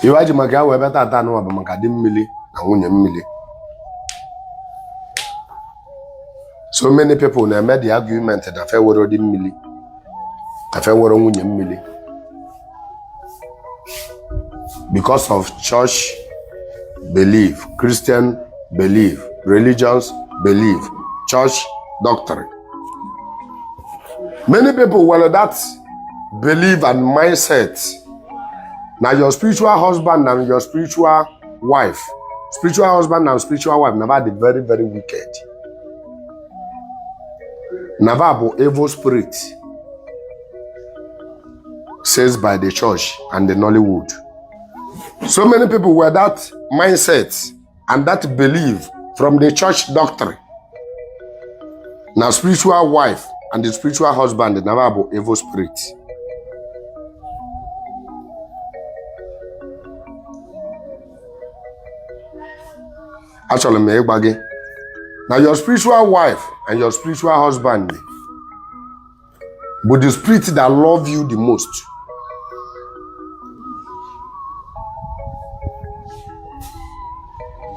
Iwaji maka we beta ta no ba maka di mmili na nwunye mmili. So many people na made the argument that fe woro di mmili. Afe woro nwunye mmili. Because of church belief, Christian belief, religious belief, church doctrine. Many people well that belief and mindset. Now your spiritual husband and your spiritual wife, never the very, very wicked. Never about evil spirit, says by the church and the Nollywood. So many people were that mindset and that belief from the church doctrine. Now spiritual wife and the spiritual husband never about evil spirit. Actually, now your spiritual wife and your spiritual husband, but the spirit that love you the most.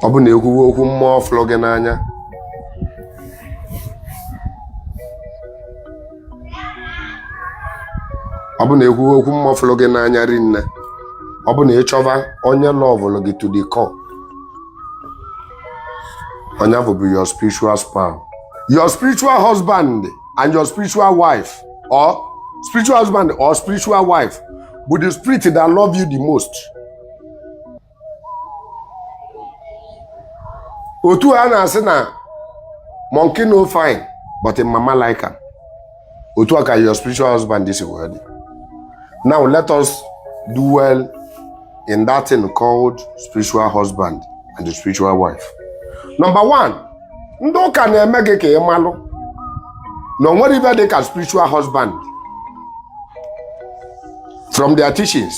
Obu na ekwu okwu mmụọ flọgị n'anya. Obu na ekwu okwu mmụọ flọgị n'anya rinne. Obu na ịchọva onye love gị to the core. Onye will be your spiritual spouse. Your spiritual husband and your spiritual wife, or spiritual husband or spiritual wife, with the spirit that love you the most. Otu ana say na monkey no fine, but a mama like her. Otu aka your spiritual husband this word. Now let us do well in that thing called spiritual husband and the spiritual wife. Number one, ndo ka na-eme gị ka ị malụ na nwere ibe dị ka spiritual husband from their teachings.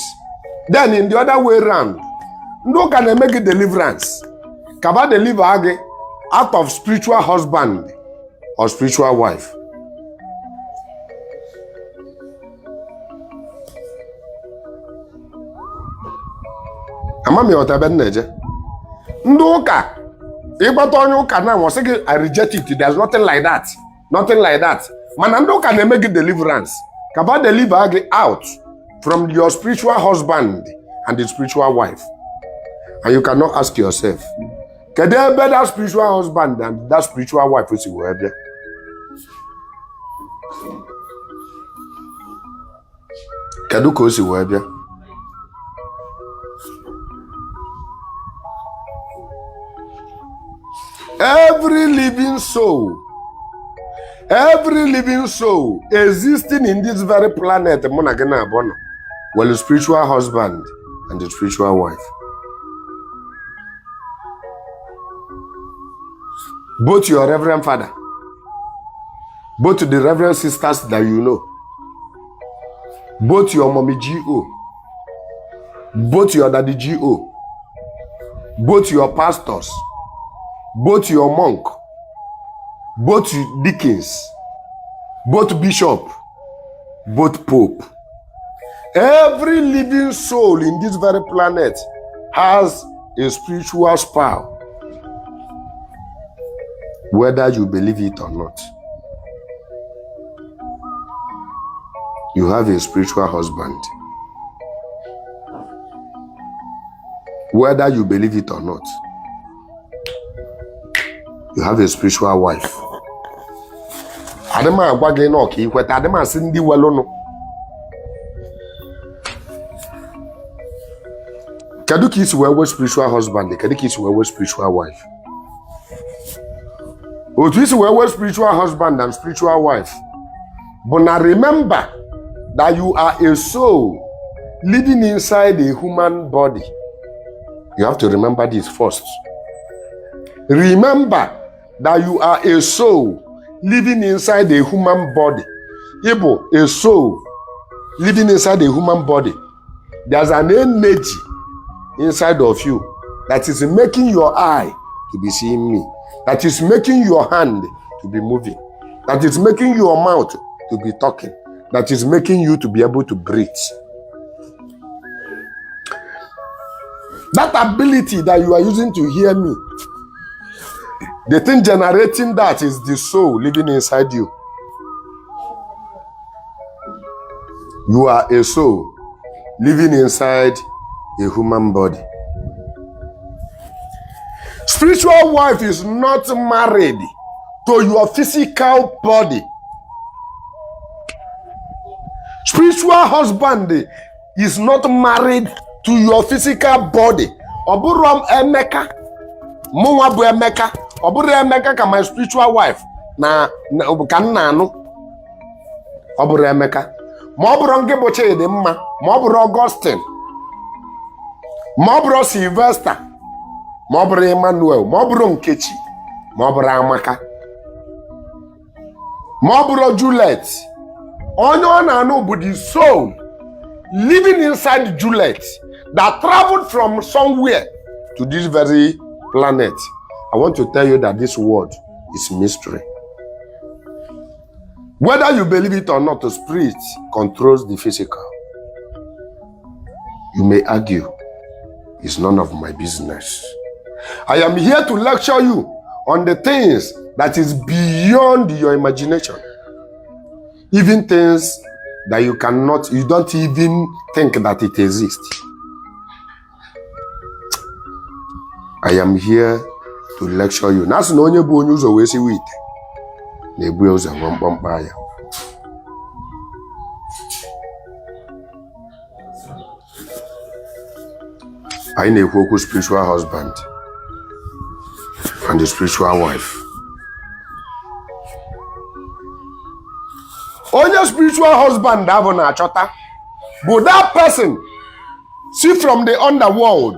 Then in the other way around, ndo ka na-eme gị deliverance ka ba deliver gị out of spiritual husband or spiritual wife. Amami otabe nneje ndo ka ịgbata onye ụka na nwọsị gị I reject it. There's nothing like that. Nothing like that. Mana ndị ụka na-eme gị deliverance. Ka ba deliver gị out from your spiritual husband and the spiritual wife. And you cannot ask yourself, kedu ebe that spiritual husband and that spiritual wife si wee bịa? Kedu ka o si wee bịa? Every living soul existing in this very planet, well, the spiritual husband and the spiritual wife. Both your reverend father, both the reverend sisters that you know, both your mommy G.O., both your daddy G.O., both your pastors, both your monk, both deacons, both bishop, both pope. Every living soul in this very planet has a spiritual spouse, whether you believe it or not. You have a spiritual husband, whether you believe it or not. You have a spiritual wife. Adema agwa gị na ọka ikweta, adema asị ndị welụnụ. Kedu ka isi wee spiritual husband, kedu ka isi wee spiritual wife? Otu isi wee spiritual husband and spiritual wife. But now remember that you are a soul living inside a human body. You have to remember this first. Remember that you are a soul living inside a human body. Ibo, a soul living inside a human body. There's an energy inside of you that is making your eye to be seeing me, that is making your hand to be moving, that is making your mouth to be talking, that is making you to be able to breathe. That ability that you are using to hear me, the thing generating that is the soul living inside you. You are a soul living inside a human body. Spiritual wife is not married to your physical body. Spiritual husband is not married to your physical body. Oburom Emeka, Munwa bu Emeka, Oburu Emeka ka my spiritual wife na kan nanu. Oburu Emeka. Ma oburu nge boche de mma, ma oburu Augustine, ma oburu Sylvester, ma oburu Emmanuel, ma oburu Nkechi, ma oburu Amaka, ma oburu Juliet. Onye ọ na-anụ bụ the soul living inside Juliet that traveled from somewhere to this very planet. I want to tell you that this word is mystery. Whether you believe it or not, the spirit controls the physical. You may argue, it's none of my business. I am here to lecture you on the things that is beyond your imagination. Even things that you don't even think that it exists. I am here to lecture you. That's no onye bu onye uzo we si wite. Na ebu uzo mkpamkpa ya. I na-ekwu okwu spiritual husband and the spiritual wife. Only spiritual husband abụ na-achọta bụ that person see from the underworld.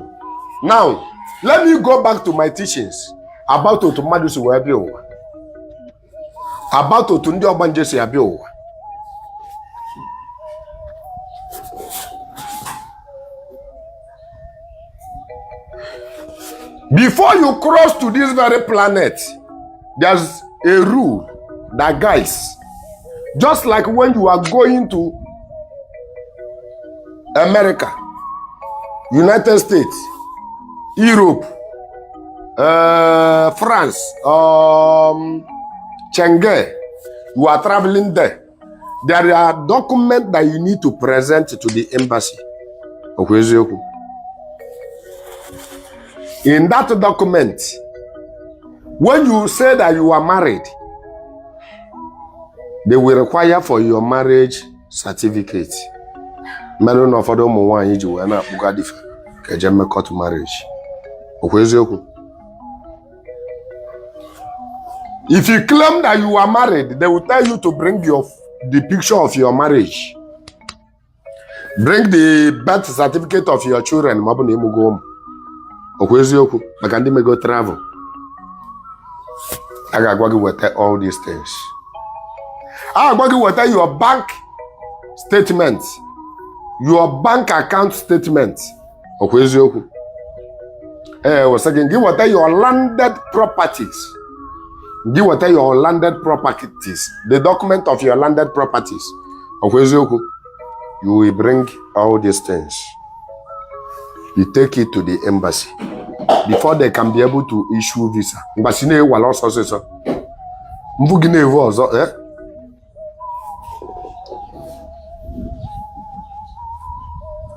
Now, let me go back to my teachings about otu mmadụ si wee bịa ụwa, about otu ndị ọgbanje si abịa ụwa. Before you cross to this very planet, there's a rule that guides. Just like when you are going to America, United States, Europe, France, Chenghe, you are traveling there. There are documents that you need to present to the embassy. In that document, when you say that you are married, they will require for your marriage certificate. Many of them want you to cut marriage. If you claim that you are married, they will tell you to bring the picture of your marriage. Bring the birth certificate of your children. They may go travel. I got to all these things. I'm going to tell you your bank statement, your bank account statement. Was again, give what your landed properties. Give what your landed properties. The document of your landed properties. You will bring all these things. You take it to the embassy before they can be able to issue visa.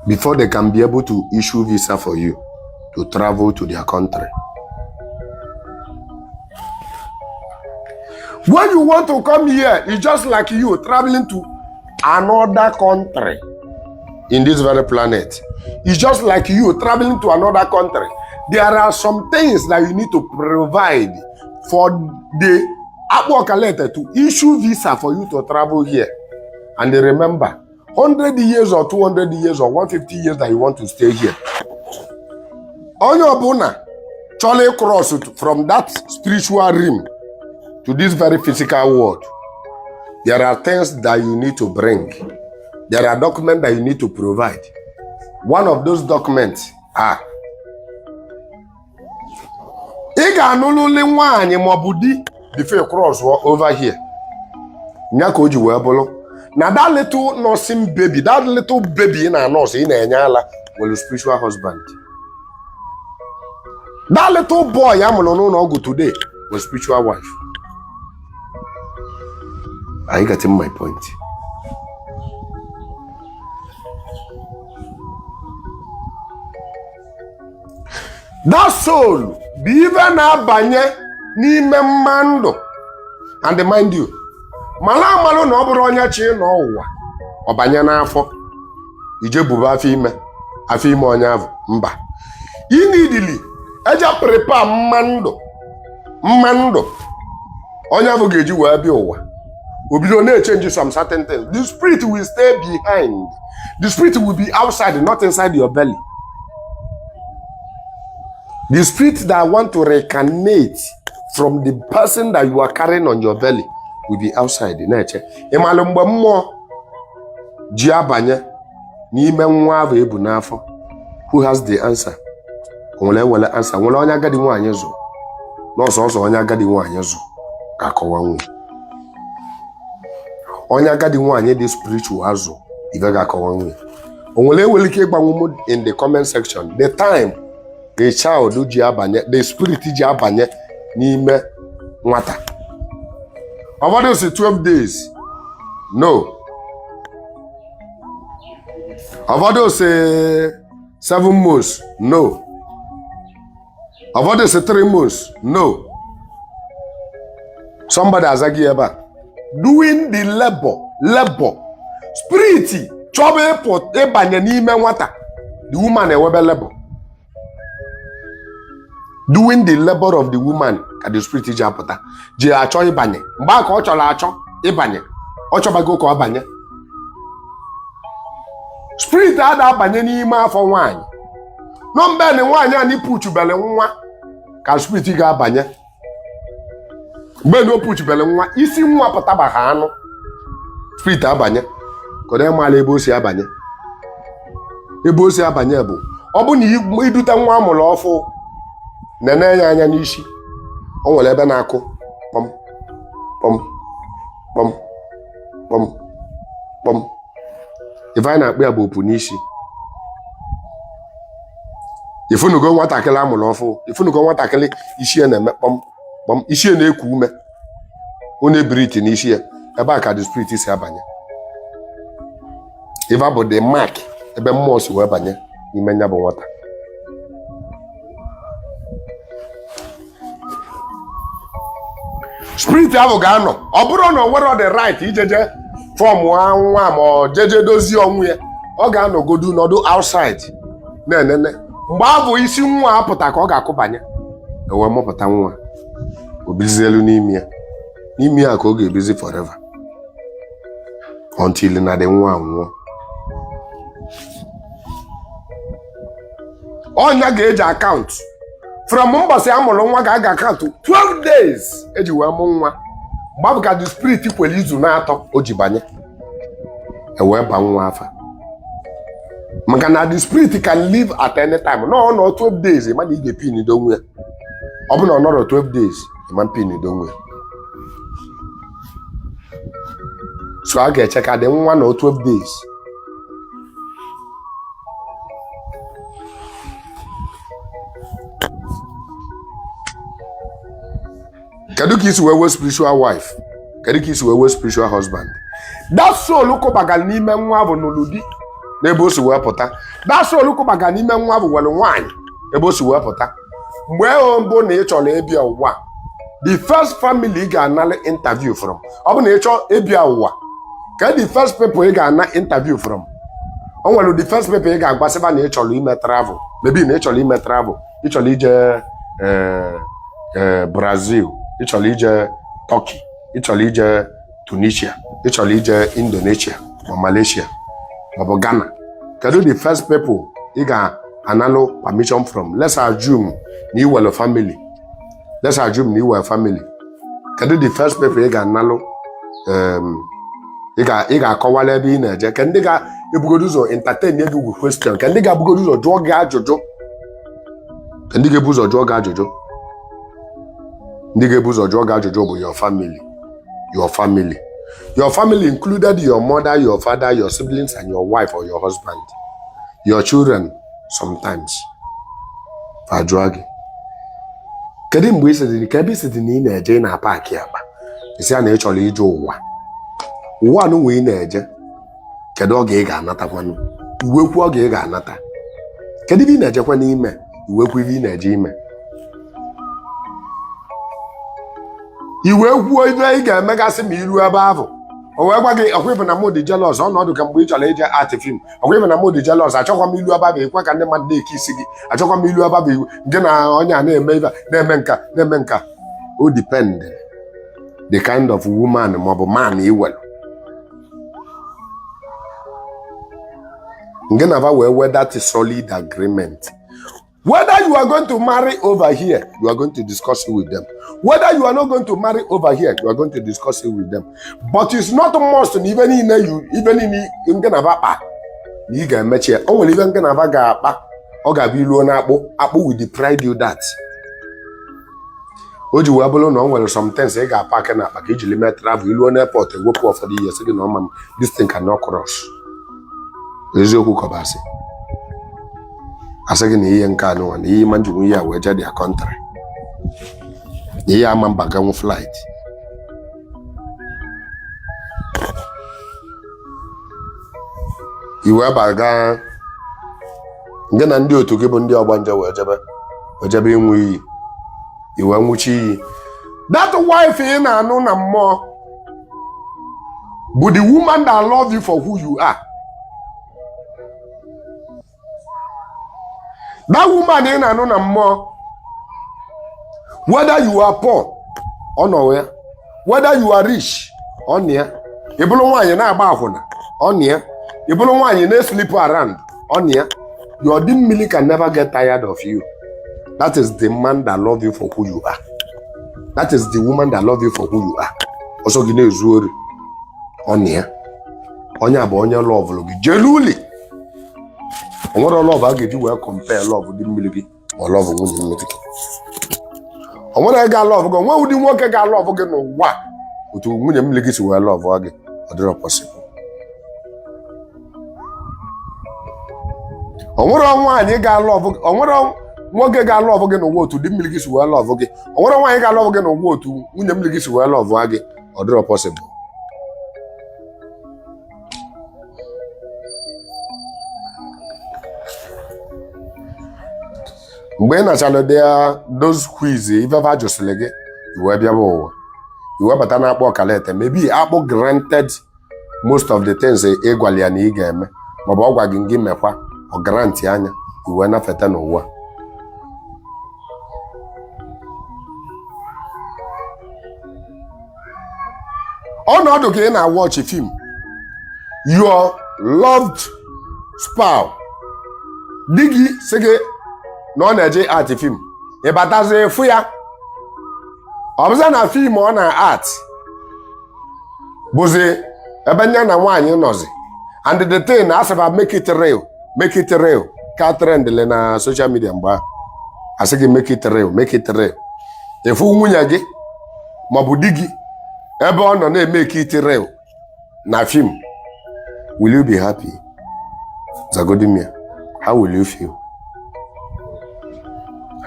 Before they can be able to issue visa for you to travel to their country. When you want to come here, it's just like you traveling to another country in this very planet. It's just like you traveling to another country. There are some things that you need to provide for the Apokalete to issue visa for you to travel here. And remember, 100 years or 200 years or 150 years that you want to stay here. On your bona, Charlie cross from that spiritual realm to this very physical world. There are things that you need to bring. There are documents that you need to provide. One of those documents are before you cross over here. Now that little nursing baby, that little baby in a nurse in a nyala, well, spiritual husband. That little boy go today was spiritual wife. Are you getting my point? That soul be even abanye n'ime mando. And mind you, mala malo na oburu onya chi no ụwa obanye n'afọ ije buba afọ ime onya avụ mba. Inidili eja prepare mmando onya avụ ga-eji wee bịa ụwa. Obido na change some certain things. The spirit will stay behind. The spirit will be outside, not inside your belly. The spirit that want to reincarnate from the person that you are carrying on your belly will be outside the nature. Ịmalụ mgbe mmụọ ji abanye n'ime nwa ahụ ebu n'afọ. Who has the answer? Onwere answer. Nwere onye agadi nwaanyị zụ. N'ọsọsọ onye agadi nwaanyị zụ ga-akọwa nwe. Onye agadi nwaanyị dị spiritual azụ ibe ga-akọwa nwe. Onwere ewelike ịgbanwe in the comment section. The time the child ji abanye, the spirit ji abanye n'ime nwata. Ọbọdụ si 12 days. No. Ọbọdụ si 7 months. No. Ọbọdụ si 3 months. No. Somebody azagi ebe a. Doing the labor. Spirit chọba ịbanye n'ime nwata. The woman ewebe labor. Doing the labor of the woman ka the spirit ji apụta. Ji achọ ịbanye. Mgbe aka ọ chọrọ achọ ịbanye. Ọ chọbago ka ọ banye. Spirit ada abanye n'ime afọ nwaanyị. No mbe ni nwaanyị a ni puchubele nwa ka spirit ga-abanye. Mgbe no puchubele nwa, isi nwa pụtaba ha anụ. Spirit abanye. Kode mala ebe o si abanye. Ebe o si abanye bụ ọ bụ na iduta nwa amụrụ ọfụ nene ya anya n'isi. O nwere ebe na-akụ pom pom pom pom pom. Ife anyị na-akpụ ya bụ opu n'isi. Ifunugo nwatakịrị amụrụ ọfụ. Ifunugo nwatakịrị isi ya na-eme pom pom. Isi ya na-eku ume. Ọ na-ebiriti n'isi ya. Ebe a ka the spirit si abanye. Ife bụ the mark ebe mmụọ si wee banye n'ime nya bụ nwata. Spirit ahụ ga-anọ. Ọ bụrụ na o nwere the right ijeje form nwa ma ọ jeje dozie onwe ya, ọ ga-anọgodu nọdụ outside na-enene. Mgbe abụ isi nwa apụta ka ọ ga-akụbanye, wee mụpụta nwa. O bizielu n'ime ya. N'ime ya ka ọ ga-ebizi forever. Until na the nwa nwụọ. Ọnya ga-eji akaụntụ. From mbọsị amụrụ nwa ga-aga akaụntụ 12 days eji wee mụ nwa. Mgbe abụ ka the spirit kwere izu na-atọ o ji banye. Wee ba nwa afa. Maka na the spirit can live at any time. No, 12 days, man, you get pin don't wear. Open another 12 days, man pin don't wear. So I get check out them 1 or 12 days. Kadukis were spiritual wife. Kadukis were spiritual husband. That soul look back n'ime nwa bụ n'oludi n'ebe o si wee pụta. That soul look back n'ime nwa bụ wele nwaanyị ebe o si wee pụta. Mgbe o mbụ na ị chọrọ ịbịa ụwa, the first family ị ga-anala interview from. Ọ bụ na ị chọọ ịbịa ụwa, ka the first people ị ga-ana interview from. O nwere the first people ị ga-agbasịba na ị chọrọ ime travel. Maybe na ị chọrọ ime travel, ị chọrọ ije Brazil, ị chọrọ ije Turkey, ị chọrọ ije Tunisia, ị chọrọ ije Indonesia or Malaysia or Ghana. Kedu the first people ị ga-analụ permission from? Let's assume na you were a family. Let's assume na you were a family. Kedu the first people ị ga-analụ ị ga-akọwala ebe ị na-eje? Ka ndị ga-ebugodo ụzọ entertain gị with question. Ka ndị ga-ebugodo ụzọ jụọ gị ajụjụ. Ka ndị ga-ebu ụzọ jụọ gị ajụjụ. Ndị ga-ebu ụzọ jụọ gị ajụjụ bụ your family. Your family. Your family included your mother, your father, your siblings, and your wife or your husband. Your children, sometimes. Ajụọ gị. kedu mgbe isi ka ebe isi dị na ị na-eje na paakị Aba isi a na ị chọrọ ije ụwa n'ụwa ị na-eje kedu oge ị ga-anatakwanụ iwekwu oge ị ga-anata kedu ebe ị na-ejekwa n'ime iwekwu ebe ị na-eje ime iwekwu ebe ị ga-emegasị ma iru ebe ahụ o wee gwa gị ọkwa ịbụ na mụ dị jealous ọnọdụ ka mgbe ị chọrọ ije art film ọkwa ịbụ na mụ dị jealous achọkwa m ilu ebe ahụ ekwe ka ndị mmadụ na-eke isi gị achọkwa m ilu ebe ahụ gị na onye a na-eme nka o depend the kind of woman maọbụ man iwelu Ngena never where that is solid agreement. Whether you are going to marry over here, you are going to discuss it with them. Whether you are not going to marry over here, you are going to discuss it with them. But it's not a must, even in Ngena Vapa. You can match here. Only even Ngena Vaga or Gabiluana Abu will deprive you that. Oji wabolo no well sometimes they got parking up package limit travel you on airport and work for the years. No, this thing cannot cross. Eziokwu kọbasị asị gị na ihe nke anụ na ihe manju ya wee je their country na ihe ama mbaganwu flight iwe baga nke na ndị otu gị bụ ndị ọgbanje wee jebe ịnwụ iyi iwe nwụchi iyi that wife ị na-anụ na mmụọ bụ the woman that love you for who you are. That woman in another more, whether you are poor or nowhere, whether you are rich or near, you belong one you na about on near, you belong one you na sleep around on near, your dim milk can never get tired of you. That is the man that love you for who you are. That is the woman that love you for who you are. Also, you know, Zuri on near, on your love, Jeluli. What love I give you will compare love with the military or love with the military. And what I got love, go, what would you work? I got love again or what? To win the military to wear love again, or the possible. And what I want, you got love, and what I got love again or what to the military to wear love again. And what I want, you got love again or what to win the military to wear love again, or the possible. When I shall there those quiz, if ever just legate, you will be able. You will but an apple calette. Maybe Apple granted most of the things equally an egame, Mabawa can give me or grant Yanya, you were not at no one. Oh, not again, I watch a film. Your loved spouse, Diggy, Sege. No na-eje art film ịbatazi efu ya ọbụza na film ọ na art bụzi ebe nya na nwaanyị nọzi and the thing asaba make it real ka trend le na social media mgba asị gị make it real efu nwunye gị maọbụ di gị ebe ọ nọ na-make it real na film will you be happy? Zagodimia, how will you feel?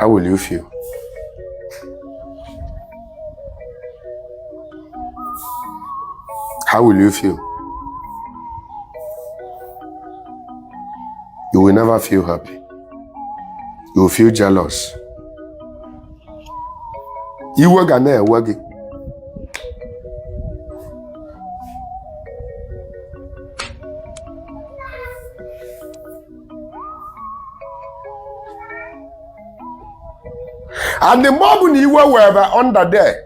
How will you feel? How will you feel? You will never feel happy. You will feel jealous. Iwe ga na-ewe gị. And the mob in Iwe were under there.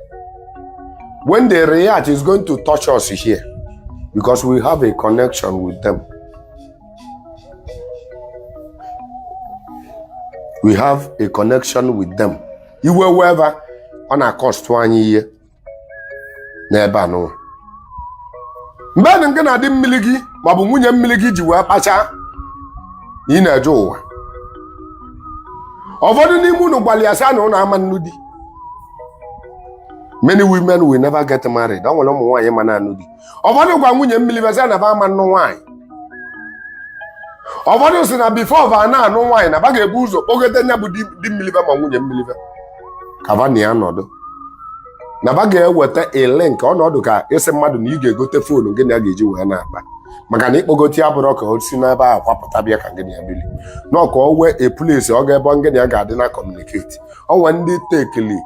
When they react, it's going to touch us here. Because we have a connection with them. We have a connection with them. Iwe were on a cost 1 year. Neba no. Mbe nke na di mmiligi, mabu nwunye mmiligi ji wee pacha. Ị na-eje ụwa. Ọfọdụ n'ime unu gbali asa na unu ama nnu di. Many women will never get married. Don't want ụmụ nwaanyị mana anụ di. Ọfọdụ gwa nwunye mmiligi asa na ba ama nnu nwaanyị. Ọfọdụ si na before va na anụ nwaanyị na ba ga-ebu ụzọ kpọgete nya bụ di mmiligi ma nwunye mmiligi. kavani anọdụ na ba ga-eweta a link ọnọdụ ka isi mmadụ na ị ga-egote foonu gị na ga-eji wee na-akpa maka na ịkpọgote ya bụrụ ka o si n'ebe ahụ kwapụta bịa ka gịnị ya bili n'ọka o wee a place ọ ga-ebe ngịnị ya ga-adị na communicate onwe ndị tekili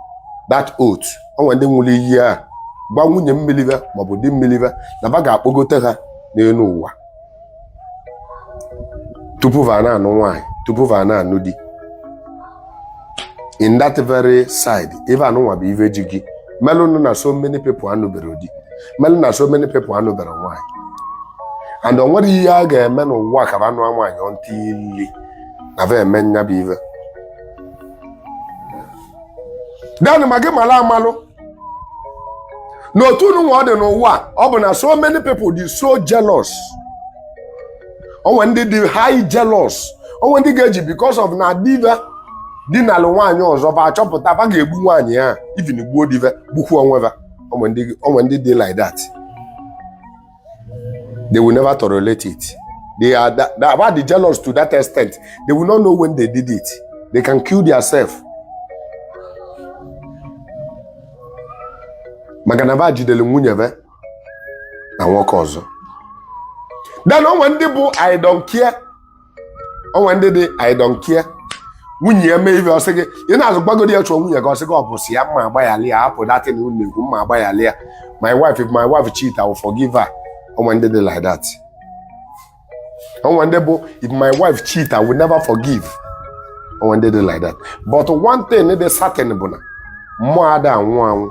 that oath onwe ndị nwụrụ iyi a gba nwunye mmilive maọbụ di mmilive na ba ga-akpọgote ha n'elu ụwa tupu va na-anụ nwaanyị tupu va na-anụ di in that very side ebe anụnwa bụ ive ji gị melụ na so many people anụbere di melụ na so many people anụbere nwaanyị and onwere ihe a ga-eme n'ụwa ka anụ nwaanyị ọntili na va eme nya bụ ive dan ma gị mara amalụ n'otu nwa ọ dị n'ụwa ọ bụ na so many people dị so jealous onwe ndị dị high jealous onwe ndị ga-eji because of na diva di na alụ nwaanyị ọzọ ba achọpụta ba ga-egbu nwaanyị ha even gbuo diva gbukwu onweva onwe ndị dị like that they will never tolerate it. They are about the jealous to that extent. They will not know when they did it. They can kill themselves. Maganaba jidele nwunye ve na nwoke ọzọ. Then onwe ndị bụ I don't care. Onwe ndị dị I don't care. Nwunye ya mee ive ọsị gị ị na-azụ gbagodi ya chọọ nwunye gị ọsị gị ọ bụ si ya mma agbaghali ya hapụ datin unu ekwu mma agbaghali ya. My wife, if my wife cheat, I will forgive her. One day like that. One day, if my wife cheat, I will never forgive. One day like that. But one thing they certain bona, more than one.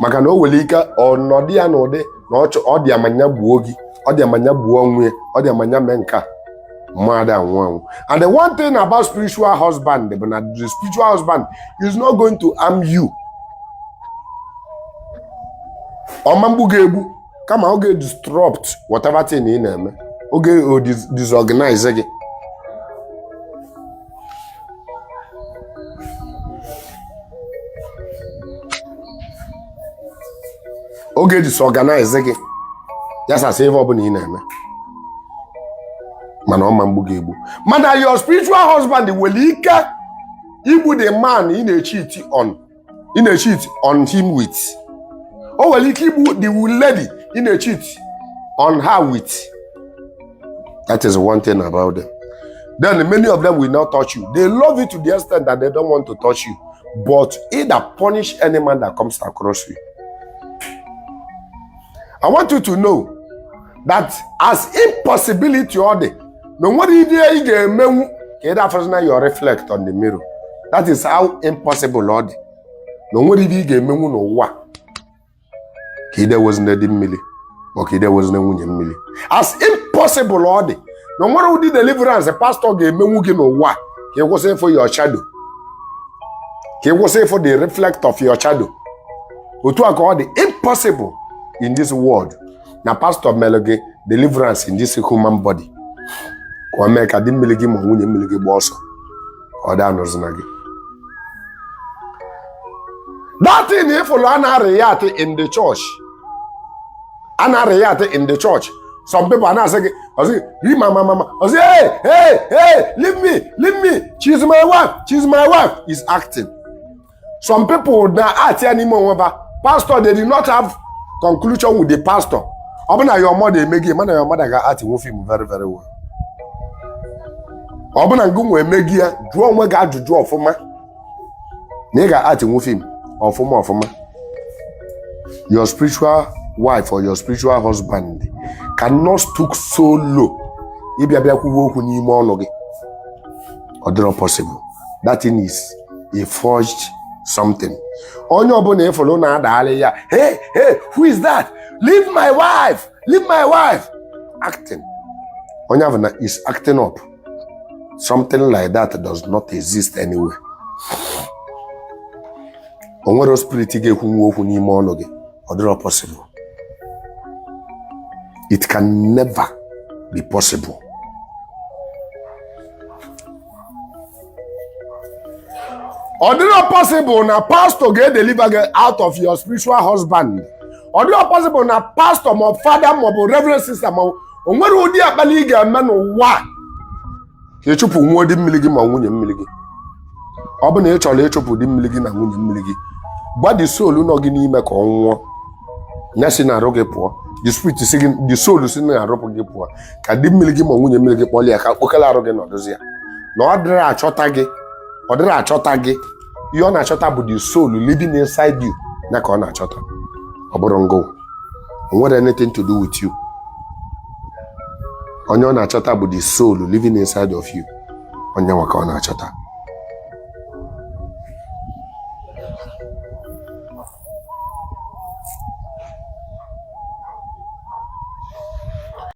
Makana owelika or nodia no de no odia manya buogi, odia manya buonwe, odia manya menka. More than one. And the one thing about spiritual husband, the spiritual husband is not going to harm you. Ọmambu ga-egbu kama ọ ga-disrupt whatever thing ị na-eme ọ ga-disorganize gị ọ ga-disorganize gị ya sasa ebe ọbụla ị na-eme mana ọmambu ga-egbu mana your spiritual husband nwere ike igbu the man ị na-cheat on him with. Oh, well, the lady in a cheat on her with. That is one thing about them. Then many of them will not touch you. They love you to the extent that they don't want to touch you. But either punish any man that comes across you. I want you to know that as impossibility or the no matter if you get you reflect on the mirror. That is how impossible or the no matter if you get no what. There wasn't a milli, okay, there wasn't a milli. As impossible all day. No matter who did deliverance, the pastor gave me no what. He was saying for your shadow. He was saying for the reflect of your shadow. But to call the impossible in this world. Now, Pastor Meloge, deliverance in this human body. Or make a dim miligi mo miligi boss. Or down Rosanagi. That thing if for an in the church. Anareyate in the church. Some people are not saying, mama. I say, hey, leave me. She's my wife. He's acting. Some people now act anymore. Pastor, they did not have conclusion with the pastor. Open your mother, make your mother got acting with him very, very well. Open and go and make you draw one guy to draw for me. Nigga acting with him or for more. Your spiritual wife or your spiritual husband cannot stoop so low. If you are or possible. That thing is a forged something. On your bone follow na hey, who is that? Leave my wife. Acting. On your is acting up. Something like that does not exist anywhere. On your spirit or possible. It can never be possible. Or not possible na pastor get delivered out of your spiritual husband. Or not possible na pastor, my father, my reverend sister, my when would you believe a man wa? ka ịchụpụ nwa dị mmiri gị ma nwunye mmiri gị. Ọ bụ na ị chọrọ ịchụpụ dị mmiri gị na nwunye mmiri gị, gwa the soul nọ gị n'ime ka ọ nwụọ, ya si na arụ gị pụọ. The spirit si gị, the soul si na arụpụ gị pụọ, ka dị mmiri gị ma nwunye mmiri gị kpọlie ya, ka okpokala arụ gị nọdụzi ya. Na ọ dịrị achọta gị, ihe ọ na-achọta bụ the soul living inside you, ya ka ọ na-achọta. Ọ bụrụ ngụ, o nwere anything to do with you. Onye ọ na-achọta bụ the soul living inside of you, onye nwa ka ọ na-achọta.